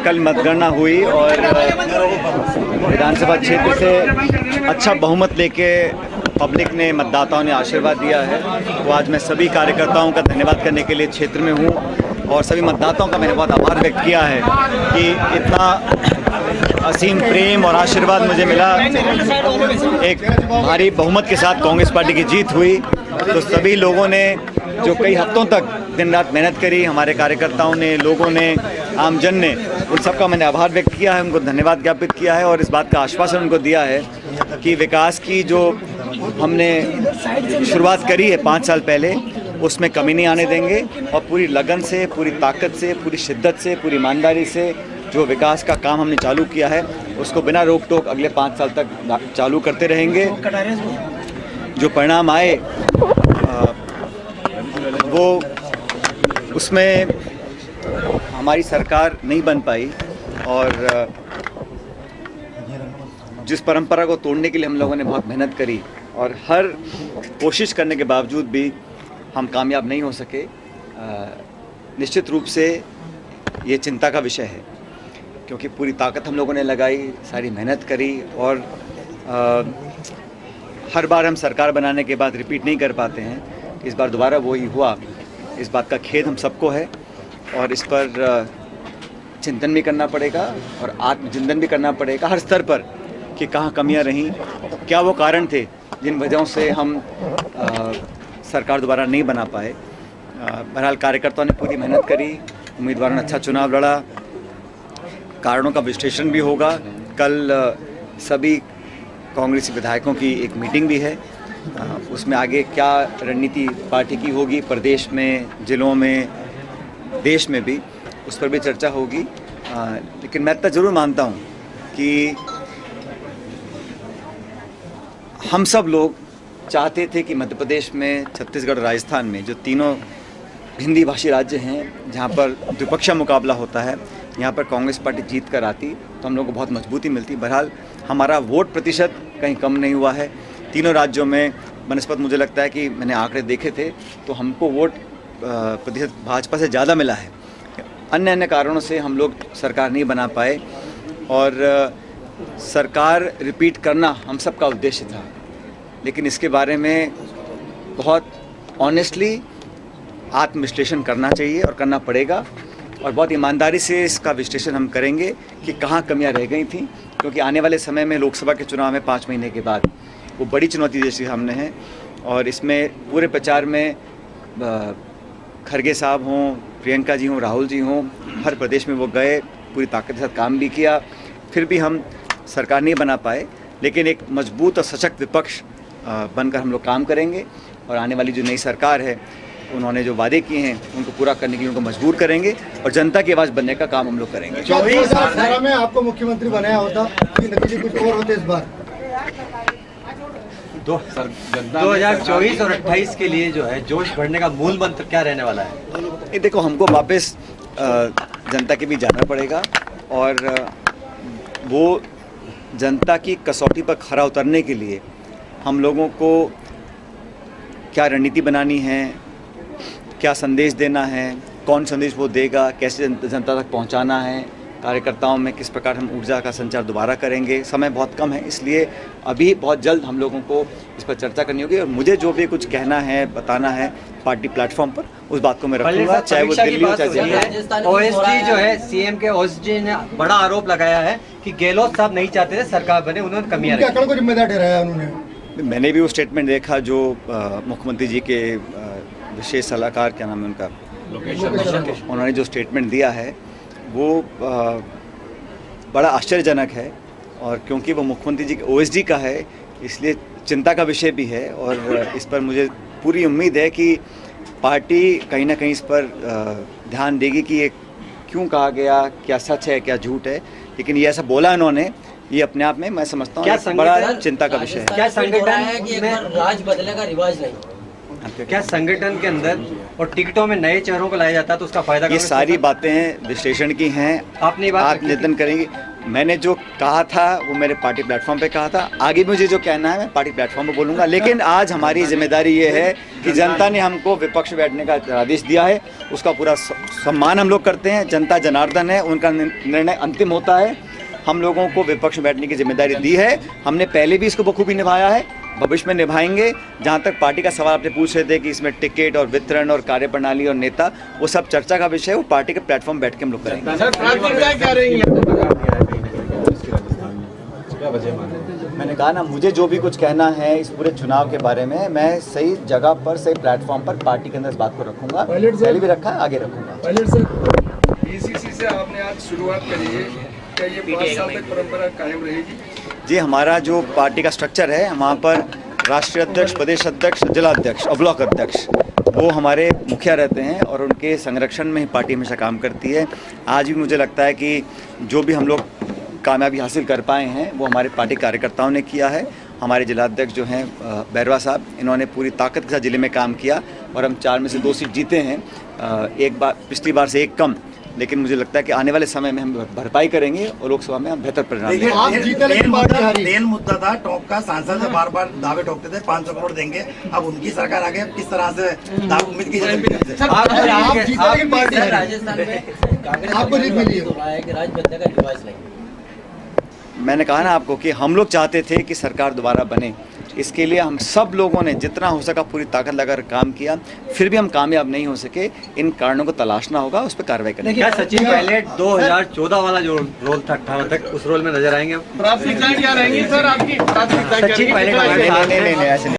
कल मतगणना हुई और विधानसभा क्षेत्र से अच्छा बहुमत लेके पब्लिक ने, मतदाताओं ने आशीर्वाद दिया है। तो आज मैं सभी कार्यकर्ताओं का धन्यवाद करने के लिए क्षेत्र में हूँ और सभी मतदाताओं का मैंने बहुत आभार व्यक्त किया है कि इतना असीम प्रेम और आशीर्वाद मुझे मिला। एक भारी बहुमत के साथ कांग्रेस पार्टी की जीत हुई। तो सभी लोगों ने जो कई हफ्तों तक दिन रात मेहनत करी, हमारे कार्यकर्ताओं ने, लोगों ने, आमजन ने, उन सबका मैंने आभार व्यक्त किया है, उनको धन्यवाद ज्ञापित किया है और इस बात का आश्वासन उनको दिया है कि विकास की जो हमने शुरुआत करी है 5 साल पहले, उसमें कमी नहीं आने देंगे और पूरी लगन से, पूरी ताकत से, पूरी शिद्दत से, पूरी ईमानदारी से जो विकास का काम हमने चालू किया है उसको बिना रोक टोक अगले 5 साल तक चालू करते रहेंगे। जो परिणाम आए वो उसमें हमारी सरकार नहीं बन पाई और जिस परंपरा को तोड़ने के लिए हम लोगों ने बहुत मेहनत करी और हर कोशिश करने के बावजूद भी हम कामयाब नहीं हो सके, निश्चित रूप से ये चिंता का विषय है क्योंकि पूरी ताकत हम लोगों ने लगाई, सारी मेहनत करी और हर बार हम सरकार बनाने के बाद रिपीट नहीं कर पाते हैं। इस बार दोबारा वही हुआ, इस बात का खेद हम सबको है और इस पर चिंतन भी करना पड़ेगा और आत्मचिंतन भी करना पड़ेगा हर स्तर पर कि कहाँ कमियां रहीं, क्या वो कारण थे जिन वजहों से हम सरकार दोबारा नहीं बना पाए। बहरहाल कार्यकर्ताओं ने पूरी मेहनत करी, उम्मीदवारों ने अच्छा चुनाव लड़ा, कारणों का विश्लेषण भी होगा। कल सभी कांग्रेसी विधायकों की एक मीटिंग भी है, उसमें आगे क्या रणनीति पार्टी की होगी, प्रदेश में, जिलों में, देश में भी, उस पर भी चर्चा होगी। लेकिन मैं इतना ज़रूर मानता हूँ कि हम सब लोग चाहते थे कि मध्य प्रदेश में, छत्तीसगढ़, राजस्थान में जो तीनों हिंदी भाषी राज्य हैं जहाँ पर द्विपक्षीय मुकाबला होता है, यहाँ पर कांग्रेस पार्टी जीत कर आती तो हम लोगों को बहुत मजबूती मिलती। बहरहाल हमारा वोट प्रतिशत कहीं कम नहीं हुआ है। तीनों राज्यों में बनस्पत मुझे लगता है कि मैंने आंकड़े देखे थे तो हमको वोट प्रतिशत भाजपा से ज़्यादा मिला है। अन्य कारणों से हम लोग सरकार नहीं बना पाए और सरकार रिपीट करना हम सब का उद्देश्य था, लेकिन इसके बारे में बहुत ऑनेस्टली आत्मविश्लेषण करना चाहिए और करना पड़ेगा और बहुत ईमानदारी से इसका विश्लेषण हम करेंगे कि कहाँ कमियां रह गई थी, क्योंकि आने वाले समय में लोकसभा के चुनाव में 5 महीने के बाद वो बड़ी चुनौती जैसी सामने है और इसमें पूरे प्रचार में खड़गे साहब हों, प्रियंका जी हों, राहुल जी हों, हर प्रदेश में वो गए, पूरी ताकत के साथ काम भी किया, फिर भी हम सरकार नहीं बना पाए। लेकिन एक मजबूत और सशक्त विपक्ष बनकर हम लोग काम करेंगे और आने वाली जो नई सरकार है उन्होंने जो वादे किए हैं उनको पूरा करने के लिए उनको मजबूर करेंगे और जनता की आवाज़ बनने का काम हम लोग करेंगे। 2018 में आपको मुख्यमंत्री बनाया होता कि नतीजे कुछ और होते इस बार? 2024 और 28 के लिए जो है जोश बढ़ने का मूल मंत्र क्या रहने वाला है? ये देखो, हमको वापस जनता के बीच जाना पड़ेगा और वो जनता की कसौटी पर खरा उतरने के लिए हम लोगों को क्या रणनीति बनानी है, क्या संदेश देना है, कौन संदेश वो देगा, कैसे जनता तक पहुंचाना है, कार्यकर्ताओं में किस प्रकार हम ऊर्जा का संचार दोबारा करेंगे। समय बहुत कम है, इसलिए अभी बहुत जल्द हम लोगों को इस पर चर्चा करनी होगी और मुझे जो भी कुछ कहना है, बताना है पार्टी प्लेटफॉर्म पर, उस बात को मैं रखूंगा, चाहे वो दिल्ली हो चाहे दिल्ली। ओएसडी जो है, सीएम के ओएसडी ने बड़ा आरोप लगाया है कि गहलोत साहब नहीं चाहते थे सरकार बने, उन्होंने कमियां रखी। को जिम्मेदार ठहराया उन्होंने? मैंने भी वो स्टेटमेंट देखा जो मुख्यमंत्री जी के विशेष सलाहकार, क्या नाम है उनका, उन्होंने जो स्टेटमेंट दिया है वो बड़ा आश्चर्यजनक है और क्योंकि वो मुख्यमंत्री जी के ओएसडी का है इसलिए चिंता का विषय भी है और इस पर मुझे पूरी उम्मीद है कि पार्टी कहीं ना कहीं इस पर ध्यान देगी कि ये क्यों कहा गया, क्या सच है, क्या झूठ है। लेकिन ये ऐसा बोला इन्होंने, ये अपने आप में मैं समझता हूँ बड़ा चिंता का विषय है। क्या संगठन में राज बदलने का रिवाज नहीं, क्या संगठन के अंदर और टिकटों में नए चेहरों को लाया जाता है तो उसका फायदा? ये सारी बातें विश्लेषण की हैं, आपने बात आत्मचिंतन करेंगे। मैंने जो कहा था वो मेरे पार्टी प्लेटफॉर्म पे कहा था, आगे भी मुझे जो कहना है मैं पार्टी प्लेटफॉर्म पे बोलूँगा। लेकिन आज हमारी जिम्मेदारी ये है कि जनता ने हमको विपक्ष बैठने का आदेश दिया है, उसका पूरा सम्मान हम लोग करते हैं। जनता जनार्दन है, उनका निर्णय अंतिम होता है। हम लोगों को विपक्ष में बैठने की जिम्मेदारी दी है, हमने पहले भी इसको बखूबी निभाया है, भविष्य में निभाएंगे। जहाँ तक पार्टी का सवाल आपने पूछ रहे थे कि इसमें टिकट और वितरण और कार्यप्रणाली और नेता, वो सब चर्चा का विषय है, वो पार्टी के प्लेटफॉर्म बैठ के हम लोग करेंगे। सर प्राथमिकताएं क्या रहेंगी? मैंने कहा ना, मुझे जो भी कुछ कहना है इस पूरे चुनाव के बारे में, मैं सही जगह पर सही प्लेटफॉर्म पर पार्टी के अंदर इस बात को रखूंगा। पहले भी रखा है, आगे रखूंगा। पायलट सर, बीसीसी से आपने आज शुरुआत करी है, क्या ये 5 साल तक परंपरा कायम रहेगी? जी, हमारा जो पार्टी का स्ट्रक्चर है, वहाँ पर राष्ट्रीय अध्यक्ष, प्रदेश अध्यक्ष, जिलाध्यक्ष और ब्लॉक अध्यक्ष वो हमारे मुखिया रहते हैं और उनके संरक्षण में ही पार्टी हमेशा काम करती है। आज भी मुझे लगता है कि जो भी हम लोग कामयाबी हासिल कर पाए हैं वो हमारे पार्टी कार्यकर्ताओं ने किया है। हमारे जिलाध्यक्ष जो हैं बैरवा साहब, इन्होंने पूरी ताकत के साथ जिले में काम किया और हम 4 में से 2 सीट जीते हैं, एक बार पिछली बार से 1 कम। लेकिन मुझे लगता है कि आने वाले समय में हम भरपाई करेंगे और लोकसभा में हम बेहतर परिणाम देखिए, आप जीते लेकिन पार्टी हारी। मेन मुद्दा था टॉप का। सांसद से बार बार दावे ठोकते थे 500 करोड़ देंगे, अब उनकी सरकार आ गई, अब किस तरह से दाव उम्मीद की जा सकती है? आप जीते लेकिन पार्टी सर, हारी। राजस्थान में कांग्रेस आपको जीत मिली है। तो रहा है कि राज बनने का रिवाज नहीं। मैंने कहा ना आपको कि हम लोग चाहते थे कि सरकार दोबारा बने, इसके लिए हम सब लोगों ने जितना हो सका पूरी ताकत लगाकर काम किया, फिर भी हम कामयाब नहीं हो सके। इन कारणों को तलाशना होगा, उस पर कार्रवाई करेंगे। क्या सचिन पायलट 2014 वाला जो रोल था 18 तक, उस रोल में नजर आएंगे? प्राथमिकताएं क्या रहेंगी सर आपकी? प्राथमिकताएं क्या सचिन रहेंगी? पायलट नहीं, ऐसे नहीं।